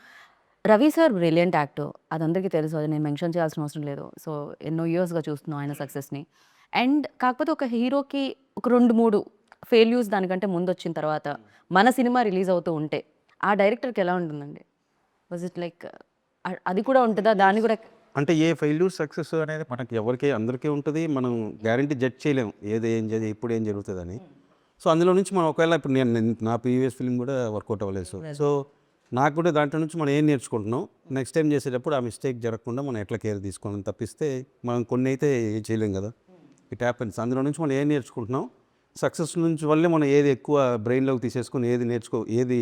Ravi sir brilliant actor, అది అందరికీ తెలుసు, అది నేను మెన్షన్ చేయాల్సిన అవసరం లేదు. సో ఎన్నో ఇయర్స్గా చూస్తున్నాం ఆయన సక్సెస్ని. అండ్ కాకపోతే ఒక హీరోకి ఒక 2-3 ఫెయిల్యూర్స్ దానికంటే ముందు వచ్చిన తర్వాత మన సినిమా రిలీజ్ అవుతూ ఉంటే ఆ డైరెక్టర్కి ఎలా ఉంటుందండి? వాజ్ ఇట్ లైక్ అది కూడా ఉంటుందా? దాన్ని కూడా అంటే ఏ ఫెయిల్యూర్ సక్సెస్ అనేది మనకి ఎవరికి అందరికీ ఉంటుంది. మనం గ్యారంటీ జడ్జ్ చేయలేం ఏది ఏం చేయాలి ఇప్పుడు ఏం జరుగుతుందని. సో అందులో నుంచి మనం ఒకవేళ ఇప్పుడు నా ప్రీవియస్ ఫిల్మ్ కూడా వర్కౌట్ అవ్వలేదు. సో నాకు కూడా దాంట్లో నుంచి మనం ఏం నేర్చుకుంటున్నాం, నెక్స్ట్ టైం చేసేటప్పుడు ఆ మిస్టేక్ జరగకుండా మనం ఎట్లా కేర్ తీసుకోవాలని తప్పిస్తే మనం కొన్ని అయితే ఏం చేయలేం కదా. It happens. అందులో నుంచి మనం ఏం నేర్చుకుంటున్నాం, సక్సెస్ నుంచి వల్లే మనం ఏది ఎక్కువ బ్రెయిన్లోకి తీసేసుకుని ఏది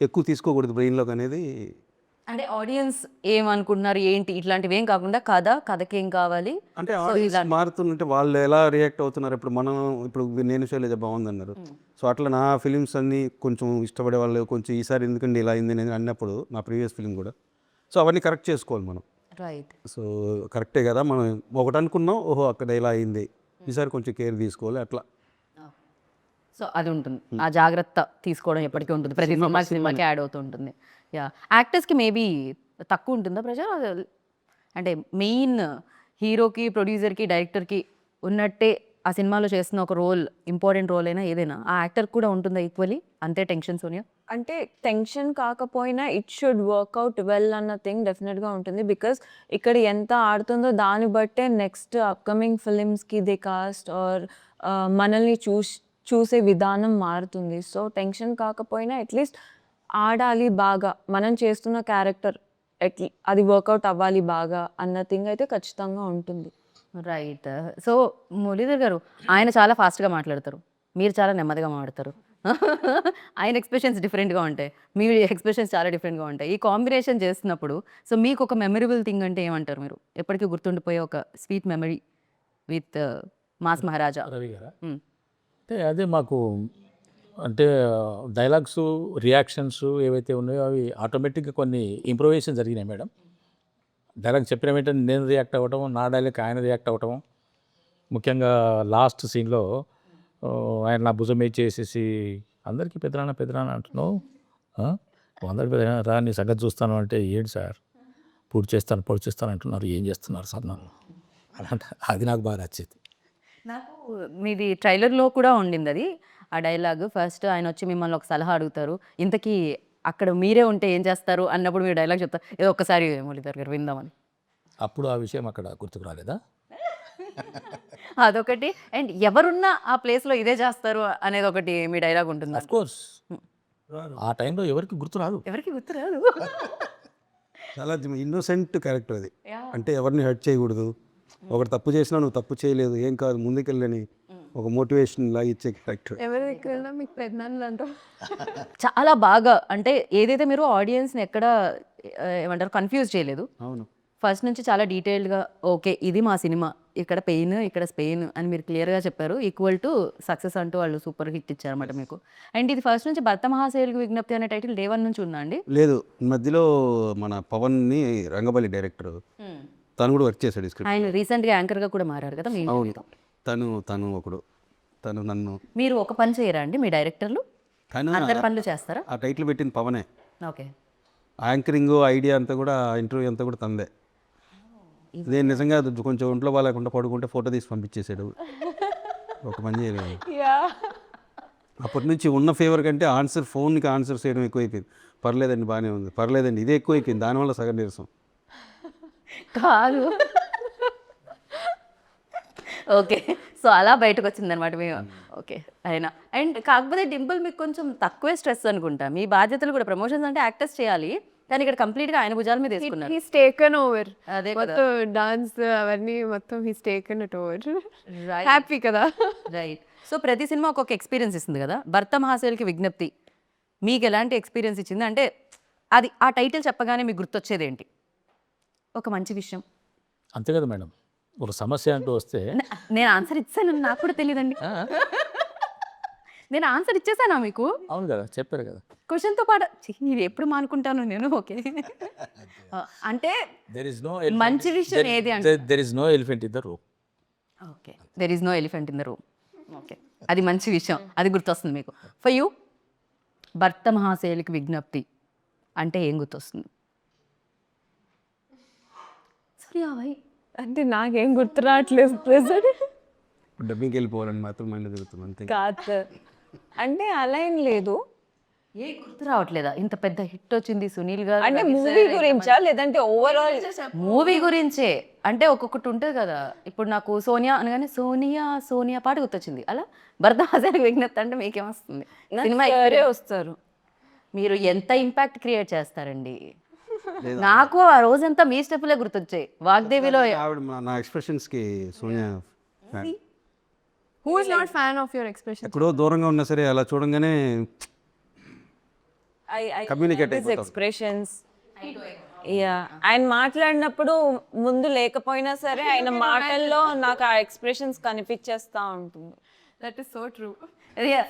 ఎక్కువ తీసుకోకూడదు బ్రెయిన్లోకి అనేది. అంటే ఆడియన్స్ ఏమనుకుంటున్నారు ఏంటి ఇట్లాంటివి ఏం కాకుండా కథకి ఏం కావాలి అంటే ఆడియన్స్ మారుతుంటే వాళ్ళు ఎలా రియాక్ట్ అవుతున్నారు. ఇప్పుడు నేను శైలజ బాగుందన్నారు. సో అట్లా నా ఫిలిమ్స్ అన్నీ కొంచెం ఇష్టపడే వాళ్ళు కొంచెం ఈసారి ఎందుకండి ఇలా అయింది నేను అన్నప్పుడు నా ప్రీవియస్ ఫిలిం కూడా. సో అవన్నీ కరెక్ట్ చేసుకోవాలి మనం. రైట్. సో కరెక్టే కదా, మనం ఒకటి అనుకున్నాం, ఓహో అక్కడ ఇలా అయింది, ఈసారి కొంచెం కేర్ తీసుకోవాలి అట్లా. సో అది ఉంటుంది, ఆ జాగ్రత్త తీసుకోవడం ఎప్పటికీ ఉంటుంది, ప్రతి సినిమాకి యాడ్ అవుతూ ఉంటుంది. యా, యాక్టర్స్కి మేబీ తక్కువ ఉంటుందా ప్రెషర్? అంటే మెయిన్ హీరోకి, ప్రొడ్యూసర్కి, డైరెక్టర్కి ఉన్నట్టే ఆ సినిమాలో చేస్తున్న ఒక రోల్, ఇంపార్టెంట్ రోల్ అయినా ఏదైనా ఆ యాక్టర్ కూడా ఉంటుందా ఈక్వలీ అంతే టెన్షన్ సోనియా? అంటే టెన్షన్ కాకపోయినా ఇట్ షుడ్ వర్క్అవుట్ వెల్ అన్న థింగ్ డెఫినెట్గా ఉంటుంది. బికాస్ ఇక్కడ ఎంత ఆడుతుందో దాన్ని బట్టే నెక్స్ట్ అప్కమింగ్ ఫిలిమ్స్కి దే కాస్ట్ ఆర్ మనల్ని చూసే విధానం మారుతుంది. సో టెన్షన్ కాకపోయినా అట్లీస్ట్ ఆడాలి బాగా, మనం చేస్తున్న క్యారెక్టర్ అది వర్కౌట్ అవ్వాలి బాగా అన్న థింగ్ అయితే ఖచ్చితంగా ఉంటుంది. రైట్. సో మురళీధర్ గారు ఆయన చాలా ఫాస్ట్గా మాట్లాడతారు, మీరు చాలా నెమ్మదిగా మాట్లాడతారు. ఆయన ఎక్స్ప్రెషన్స్ డిఫరెంట్గా ఉంటాయి, మీ ఎక్స్ప్రెషన్స్ చాలా డిఫరెంట్గా ఉంటాయి. ఈ కాంబినేషన్ చేస్తున్నప్పుడు సో మీకు ఒక మెమరబుల్ థింగ్ అంటే ఏమంటారు మీరు? ఎప్పటికీ గుర్తుండిపోయే ఒక స్వీట్ మెమరీ విత్ మాస్ మహారాజా. రవి గారా? అంటే అదే మాకు అంటే డైలాగ్స్, రియాక్షన్స్ ఏవైతే ఉన్నాయో అవి ఆటోమేటిక్గా కొన్ని ఇంప్రూవేషన్ జరిగినాయి మేడం. డైలాగ్ చెప్పిన వెంటనే నేను రియాక్ట్ అవ్వటం, నా డైలాగ్ ఆయన రియాక్ట్ అవ్వటం. ముఖ్యంగా లాస్ట్ సీన్లో ఆయన నా భుజం మీద చేసేసి అందరికీ పెద్దనాన్న అంటున్నావు, అందరికి పెద్దనా రా నీ సంగతి చూస్తాను అంటే ఏంటి సార్ పొడి చేస్తాను అంటున్నారు, ఏం చేస్తున్నారు సార్ నన్ను అలాంటి. అది నాకు బాగా నచ్చేది. నాకు మీది ట్రైలర్లో కూడా ఉండింది అది, ఆ డైలాగ్. ఫస్ట్ ఆయన వచ్చి మిమ్మల్ని ఒక సలహా అడుగుతారు, ఇంతకీ అక్కడ మీరే ఉంటే ఏం చేస్తారు అన్నప్పుడు మీరు డైలాగ్ చెప్తారు, ఏదో ఒక్కసారి మురళీధర్ గారు విందామని. అప్పుడు ఆ విషయం అక్కడ గుర్తుకు రాలేదా? అదొకటి. అండ్ ఎవరున్నా ఆ ప్లేస్లో ఇదే చేస్తారు అనేది ఒకటి మీ డైలాగ్ ఉంటుంది. అఫ్ కోర్స్ ఆ టైంలో ఎవరికి గుర్తు రాదు. ఎవరికి గుర్తురాదు. చాలా ఇన్నోసెంట్ క్యారెక్టర్ అది. అంటే ఎవరిని హర్ట్ చేయకూడదు, ఒకటి తప్పు చేసినా నువ్వు తప్పు చేయలేదు, ఏం కాదు ముందుకెళ్ళని ఒక మోటివేషన్ లాగా ఇచ్చే క్యారెక్టర్. ఎవరి దగ్గర మీకు పెద్దనాన్నలు అంటారు. చాలా బాగా అంటే ఏదైతే మీరు ఆడియన్స్ని ఎక్కడ ఏమంటారు కన్ఫ్యూజ్ చేయలేదు. అవును, ఫస్ట్ నుంచి చాలా డీటెయిల్డ్గా ఓకే ఇది మా సినిమా, ఇక్కడ పెయిన్ ఇక్కడ స్పెయిన్ అని మీరు క్లియర్గా చెప్పారు. ఈక్వల్ టు సక్సెస్ అంటూ వాళ్ళు సూపర్ హిట్ ఇచ్చారన్నమాట మీకు. అండ్ ఇది ఫస్ట్ నుంచి భర్త మహాశైలుకి విజ్ఞప్తి అనే టైటిల్ డే 1 నుంచి ఉందా అండి? లేదు, మధ్యలో మన పవన్ని రంగబలి డైరెక్టర్ తను కూడా వర్క్ చేశాడు స్క్రిప్ట్. ఆయన రీసెంట్గా యాంకర్గా కూడా మారారు కదా మీ అవును, తను నన్ను. మీరు ఒక పని చేయరా అండి మీ డైరెక్టర్లు? తను అందరి పనులు చేస్తారా? ఆ టైటిల్ పెట్టింది పవనే. ఓకే. యాంకరింగ్ ఐడియా అంతా కూడా, ఇంటర్వ్యూ అంతా కూడా తందే. నేను నిజంగా కొంచెం ఒంట్లో బాగాలేకుండా పడుకుంటే ఫోటో తీసి పంపించేసాడు, ఒక పని చేయలేదు. అప్పటి నుంచి ఉన్న ఫేవర్ కంటే ఫోన్కి ఆన్సర్ చేయడం ఎక్కువైపోయింది. పర్లేదండి బాగానే ఉంది, పర్లేదండి ఇదే ఎక్కువైపోయింది, దానివల్ల సగం నీరసం. కాదు ఓకే. సో అలా బయటకు వచ్చింది అనమాట మేము. ఓకే అయినా అండ్ కాకపోతే డింపుల్ మీకు కొంచెం తక్కువే స్ట్రెస్ అనుకుంటా, మీ బాధ్యతలు కూడా ప్రమోషన్స్ అంటే యాక్టర్స్ చేయాలి, కానీ ఇక్కడ కంప్లీట్గా ఆయన భుజాల మీద వేసుకున్నారు. He's taken over. అదే మొత్తం డాన్స్ అవన్నీ మొత్తం he's taken it over. Happy కదా. రైట్. సో ప్రతి సినిమా ఒక్కొక్క ఎక్స్పీరియన్స్ ఇస్తుంది కదా. భర్త మహాశైలుకి విజ్ఞప్తి మీకు ఎలాంటి ఎక్స్పీరియన్స్ ఇచ్చింది? అంటే అది ఆ టైటిల్ చెప్పగానే మీకు గుర్తొచ్చేది ఏంటి? ఒక మంచి విషయం? అంతే కదా మేడం, ఒక సమస్య అంటూ వస్తే నేను ఆన్సర్ ఇచ్చాను, నాకు కూడా తెలియదండి. నేను ఆన్సర్ ఇచ్చేసానా మీకు? అవును కదా, చెప్పారు కదా. క్వశ్చన్తో పాటు ఇది ఎప్పుడు మానుకుంటాను నేను. ఓకే, అంటే దెర్ ఇస్ నో మంచి విషయం ఏది అంటే there is no elephant in the room. Okay, there is no elephant in the room. Okay, అది మంచి విషయం, అది గుర్తొస్తుంది మీకు. ఫర్ యూ, భర్త మహాశయులకి విజ్ఞప్తి అంటే ఏం గుర్తొస్తుంది? సరే భాయ్, అంటే నాకేం గుర్తు రావట్లేదు ప్రెసెంట్. డబ్బింగ్కి వెళ్ళిపోవాలని మాత్రం మైండ్ తిరుగుతుంది అంతే. కాదు సార్, అంటే అలా ఏం లేదు. ఏ గుర్తు రావట్లేదా? ఇంత పెద్ద హిట్ వచ్చింది సునీల్ గారు. అంటే మూవీ గురించా లేదంటే ఓవరాల్? మూవీ గురించే, అంటే ఒక్కొక్కటి ఉంటుంది కదా. ఇప్పుడు నాకు సోనియా అనగానే సోనియా సోనియా పాట గుర్తొచ్చింది. అలా భర్త మహాశయులకి విజ్ఞప్తి అంటే మీకేమొస్తుంది? సినిమా సరే వస్తారు. మీరు ఎంత ఇంపాక్ట్ క్రియేట్ చేస్తారండి. నాకు ఆ రోజంతా మీ స్టెప్లే గుర్తొచ్చాయి. వాగ్దేవిలో ఆవిడ నా ఎక్స్ప్రెషన్స్కి Sonia fan. Who is not fan of your expression? ఎక్కడో దూరంగా ఉన్నా సరే అలా చూడంగానే Communicate అయిపోతాం. ఎక్స్ప్రెషన్స్. యా, ఆయన మాట్లాడినప్పుడు ముందు లేకపోయినా సరే ఆయన మాటల్లో నాకు ఆ ఎక్స్ప్రెషన్స్ కనిపించేస్తా ఉంటుంది. That is so true.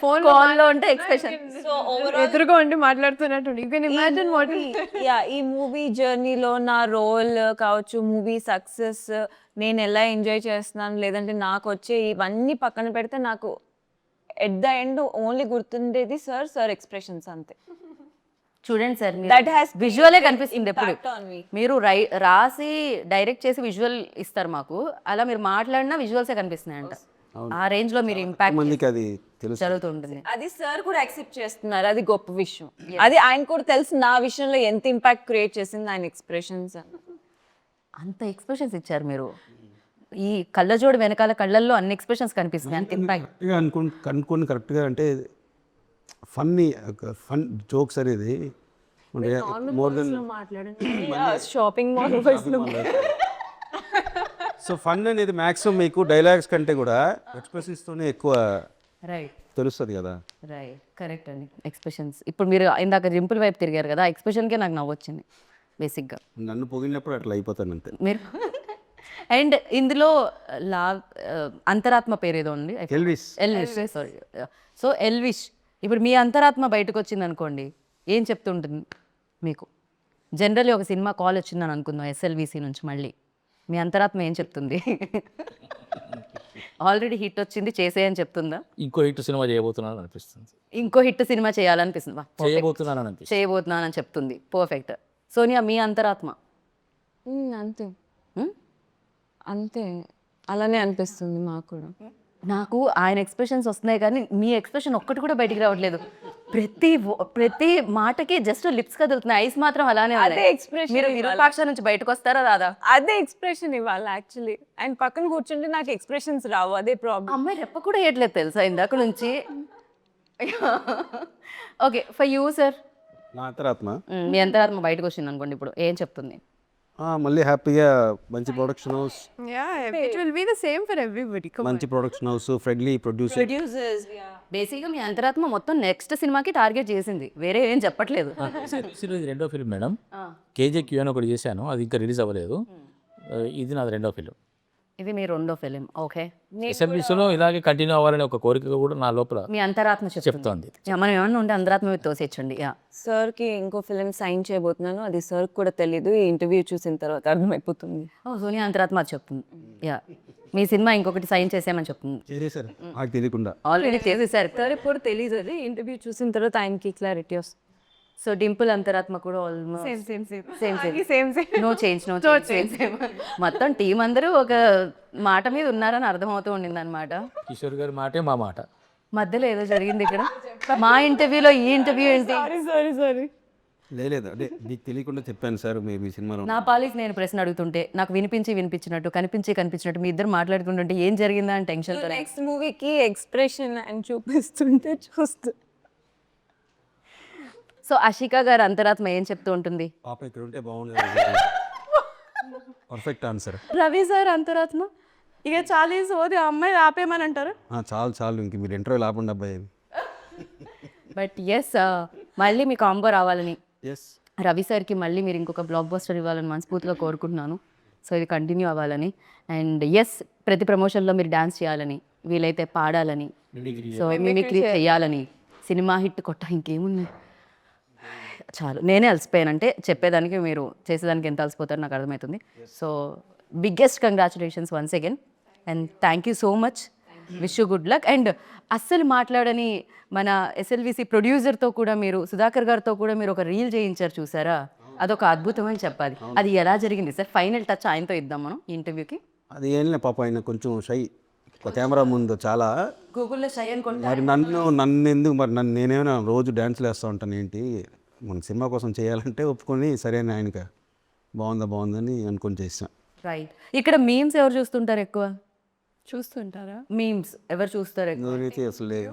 ఫోన్లో ఉంటే ఎక్స్ప్రెషన్. సో ఓవరాల్ ఎదురుగా ఉండి మాట్లాడుతున్నట్టు. You can imagine what yeah, ఈ మూవీ జర్నీలో నా రోల్ కావచ్చు, మూవీ సక్సెస్, నేను ఎలా ఎంజాయ్ చేస్తున్నాను, లేదంటే నాకు వచ్చే ఇవన్నీ పక్కన పెడితే నాకు ఎట్ ద ఎండ్ ఓన్లీ గుర్తుండేది సార్ ఎక్స్ప్రెషన్స్ అంతే. చూడండి సార్, That has విజువలే కనిపిస్తుంది ఎప్పుడు. impact on me. మీరు రాసి డైరెక్ట్ చేసి విజువల్ ఇస్తారు మాకు, అలా మీరు మాట్లాడినా విజువల్సే కనిపిస్తున్నాయంట. ఆ రేంజ్ లో మీరు ఇంపాక్ట్ మందికి అది తెలుసు. జరుగుతుంటుంది. అది సార్ కూడా యాక్సెప్ట్ చేస్తున్నారు, అది గొప్ప విషయం. అది ఆయన కూడా తెలుసు నా విషయంలో ఎంత ఇంపాక్ట్ క్రియేట్ చేసింది ఆయన ఎక్స్ప్రెషన్స్. అంత ఎక్స్ప్రెషన్స్ ఇచ్చారు మీరు. ఈ కళ్ళజోడు వెనకాల కళ్ళల్లో అన్ని ఎక్స్ప్రెషన్స్ కనిపిస్తున్నాయి, అంత ఇంపాక్ట్. కరెక్ట్గా కనుక్కొని కరెక్ట్గా అంటే ఫన్ జోక్స్ అనేది more than shopping mall so fun అనేది మ్యాక్సిమం మీకు డైలాగ్స్ కంటే కూడా ఎక్స్ప్రెషన్స్తోనే ఎక్కువ రైట్ తెలుస్తుంది కదా. రైట్, కరెక్ట్ అండి. ఎక్స్ప్రెషన్స్, ఇప్పుడు మీరు ఇందాక రింపుల్ వైపు తిరిగారు కదా, ఆ ఎక్స్ప్రెషన్కే నాకు నవ్వు వచ్చింది బేసిక్గా. నన్ను పొగిడినప్పుడు అట్లా అయిపోతాను అంతే. మీరు అండ్ ఇందులో అంతరాత్మ పేరు ఏదో ఉంది, Elvis. Elvish, sorry. So Elvish, ఇప్పుడు మీ అంతరాత్మ బయటకు వచ్చింది అనుకోండి, ఏం చెప్తుంటుంది మీకు? జనరల్లీ ఒక సినిమా కాల్ వచ్చిందని అనుకుందాం ఎస్ఎల్విసి నుంచి, మళ్ళీ మీ అంతరాత్మ ఏం చెప్తుంది? ఆల్రెడీ హిట్ వచ్చింది చేసేయని చెప్తుందా? ఇంకో హిట్ సినిమా చేయబోతున్నాను అనిపిస్తుంది. ఇంకో హిట్ సినిమా చేయాలనిపిస్తుంది, చేయబోతున్నాను అనిపిస్తుంది. చేయబోతున్నానని చెప్తుంది. పర్ఫెక్ట్. సోనియా, మీ అంతరాత్మ? అంతే హ్మ్? అంతే, అలానే అనిపిస్తుంది మాకు కూడా. నాకు ఆయన ఎక్స్ప్రెషన్స్ వస్తున్నాయి కానీ మీ ఎక్స్ప్రెషన్ ఒక్కటి కూడా బయటికి రావట్లేదు. ప్రతి మాటకి జస్ట్ లిప్స్ కదులుతున్నాయి, ఐస్ మాత్రం అలానే ఉన్నాయి. అదే expression మీరు విరూపాక్ష నుంచి బయటకు వస్తారా రాదా? అదే ఎక్స్ప్రెషన్ ఇవ్వాలి యాక్చువల్లీ. ఆయన పక్కన కూర్చుంటే నాకు ఎక్స్ప్రెషన్స్ రావు, అదే ప్రాబ్లం. అమ్మాయి రెప్ప కూడా వేయట్లేదు తెలుసా ఇందాక నుంచి. ఓకే, ఫర్ యూ సార్, నా అంతరాత్మ మీ అంతరాత్మ బయటకు వచ్చింది అనుకోండి, ఇప్పుడు ఏం చెప్తుంది? మళ్ళీ హ్యాపీగా మంచి production house, Yeah, it will be the same for everybody. Come on. మంచి production house, friendly producer. Producers బేసిక్గా మీ అంతరాత్మ మొత్తం నెక్స్ట్ సినిమాకి టార్గెట్ చేసింది, వేరే ఏం చెప్పట్లేదు. ఇది రెండో ఫిల్మ్ మేడం. కేజేక్యూ అని ఒకటి చేశాను, అది ఇంకా రిలీజ్ అవ్వలేదు. ఇది నాది రెండో ఫిల్మ్. ఇది మీ రెండో ఫిలిం. ఓకే, ఎస్ఎల్బీసీలో ఇలాగే కంటిన్యూ అవ్వాలనే ఒక కోరిక కూడా నా లోపల మీ అంతరాత్మ చెప్తోంది. మనం ఏమన్నా ఉంటే అంతరాత్మ మీద తోసేచ్చండి. యా, సార్కి ఇంకో ఫిలిం సైన్ చేయబోతున్నాను, అది సార్ కూడా తెలీదు, ఈ ఇంటర్వ్యూ చూసిన తర్వాత అర్థమైపోతుంది. ఓ సోనియా అంతరాత్మ అది చెప్తుంది. యా, మీ సినిమా ఇంకొకటి సైన్ చేసామని చెప్తుంది. చేసేసారు నాకు తెలియకుండా. ఆల్రెడీ చేసేసారు. సార్ ఇప్పుడు తెలీదు, అది ఇంటర్వ్యూ చూసిన తర్వాత ఆయనకి క్లారిటీ వస్తుంది. సో డింపుల్ అంతరాత్మ కూడా ఆల్మోస్ట్ Same. No change. మొత్తం టీం అందరూ ఒక మాట మీద ఉన్నారని అర్థమవుతూ ఉండింది అనమాట. కిషోర్ గారి మాటే మా మాట. మధ్యలో ఏదో జరిగింది ఇక్కడ. మా ఇంటర్వ్యూలో ఈ ఇంటర్వ్యూ ఏంటి? సారీ లేదు అంటే నీకు తెలియకుండా చెప్పాను సార్ మీ సినిమాలో. నా పాలికి నేను ప్రశ్న అడుగుతుంటే నాకు వినిపించినట్టు కనిపించినట్టు మీ ఇద్దరు మాట్లాడుకుంటుంటే ఏం జరిగిందా అని టెన్షన్తో. నెక్స్ట్ మూవీకి ఎక్స్ప్రెషన్ ఆయన చూపిస్తుంటే చూస్తూ. సో అషికా గారు అంతరాత్మ ఏం చెప్తూ ఉంటుంది? పాప ఇక్కడ ఉంటే బాగుండేది. Perfect answer. రవి సార్ అంతరాత్మ ఇక చాలా సోది, ఆ అమ్మాయి ఆపేయమని అంటారు. చాలు ఇంక మీరు ఇంటర్వ్యూలు ఆపండి అబ్బాయి. బట్ ఎస్, మళ్ళీ మీ కాంబో రావాలని ఎస్ రవి సార్కి మళ్ళీ మీరు ఇంకొక బ్లాక్ బస్టర్ ఇవ్వాలని మనస్ఫూర్తిగా కోరుకుంటున్నాను. సో ఇది కంటిన్యూ అవ్వాలని. అండ్ ఎస్, ప్రతి ప్రమోషన్లో మీరు డ్యాన్స్ చేయాలని, వీలైతే పాడాలని, సో మిమిక్రీ చేయాలని, సినిమా హిట్ కొట్ట ఇంకేముంది చాలు. నేనే అలసిపోయాను, అంటే చెప్పేదానికి మీరు చేసేదానికి ఎంత అలసిపోతారో నాకు అర్థమవుతుంది. So biggest congratulations once again and thank you so much. Wish you good luck. And అస్సలు మాట్లాడని మన ఎస్ఎల్విసి ప్రొడ్యూసర్తో కూడా మీరు, సుధాకర్ గారితో కూడా మీరు ఒక రీల్ చేయించారు చూసారా, అదొక అద్భుతమని చెప్పాలి. అది ఎలా జరిగింది సార్? ఫైనల్ టచ్ ఆయనతో ఇద్దాం మనం ఈ ఇంటర్వ్యూకి. అది ఏం లే పాప, ఆయన కొంచెం షై కెమెరా ముందు చాలా. గూగుల్లో షై అనుకుంటా. మరి నన్ను ఎందుకు మరి నేనేమైనా రోజు డ్యాన్స్లు వేస్తూ ఉంటాను ఏంటి, మన సినిమా కోసం చేయాలంటే ఒప్పుకొని సరే అని ఆయనకి బాగుందని అనుకొని చేసాం. రైట్. ఇక్కడ మీమ్స్ ఎవరు చూస్తుంటారు ఎక్కువ? చూస్తుంటారా? మీమ్స్ ఎవరు చూస్తారు ఎక్కువ? ఎవరైతే అసలు లేదు.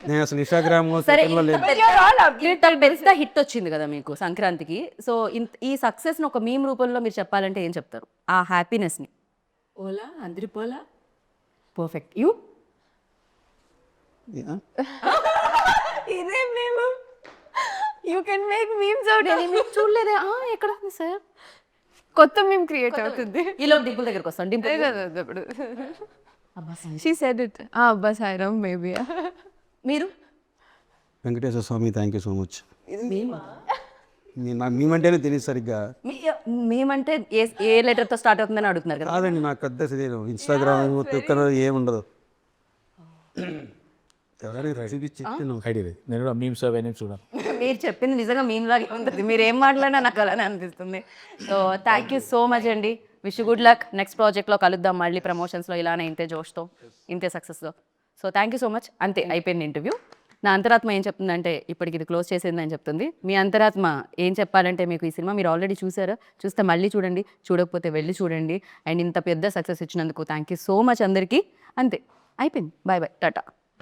నేను అసలు ఇన్స్టాగ్రామ్ సరే, ఇంత పెద్ద హిట్ వచ్చింది కదా మీకు సంక్రాంతికి. సో ఈ సక్సెస్ని ఒక మీమ్ రూపంలో మీరు చెప్పాలంటే ఏం చెప్తారు? ఆ హ్యాపీనెస్ని. ఓలా అందరి పోలా పర్ఫెక్ట్. యూ ఇదే మేము you can make memes out. చూడలేదే ఎక్కడ ఉంది సార్? కొత్త మేము క్రియేట్ అవుతుంది. ఈలో డింపుల్ దగ్గరకు వస్తాం. డింపుల్ కదా ఇప్పుడు షీ సెడ్ ఇట్. అబ్బా సాయిరామ్ మేబీ. మీరు వెంకటేశ్వర స్వామి థ్యాంక్ యూ సో మచ్. మేమంటేనే తెలియదు సరిగ్గా. మేమంటే ఏ లెటర్తో స్టార్ట్ అవుతుందని అడుగుతున్నారు కదా. కాదండి, నాకు పెద్ద తెలియదు. ఇన్స్టాగ్రామ్ ఎక్కడ ఏముండదు. ఎవరైనా చూపించి ఐడియా లేదు. నేను కూడా మీమ్స్ అవన్నీ చూడాలి. మీరు చెప్పింది నిజంగా మీమ్ లాగే ఉంటుంది. మీరు ఏం మాట్లాడినా నాకు అలానే అనిపిస్తుంది. So thank you so much అండి. Wish good luck. నెక్స్ట్ ప్రాజెక్ట్లో కలుద్దాం మళ్ళీ ప్రమోషన్స్లో ఇలానే ఇంతే జోష్తో, ఇంతే సక్సెస్తో. So thank you so much. అంతే, అయిపోయింది ఇంటర్వ్యూ. నా అంతరాత్మ ఏం చెప్తుందంటే ఇప్పటికి ఇది క్లోజ్ చేసిందని చెప్తుంది. మీ అంతరాత్మ ఏం చెప్పాలంటే, మీకు ఈ సినిమా మీరు ఆల్రెడీ చూసారా, చూస్తే మళ్ళీ చూడండి, చూడకపోతే వెళ్ళి చూడండి. అండ్ ఇంత పెద్ద సక్సెస్ ఇచ్చినందుకు థ్యాంక్ యూ సో మచ్ అందరికీ. అంతే, అయిపోయింది. Bye bye, Tata.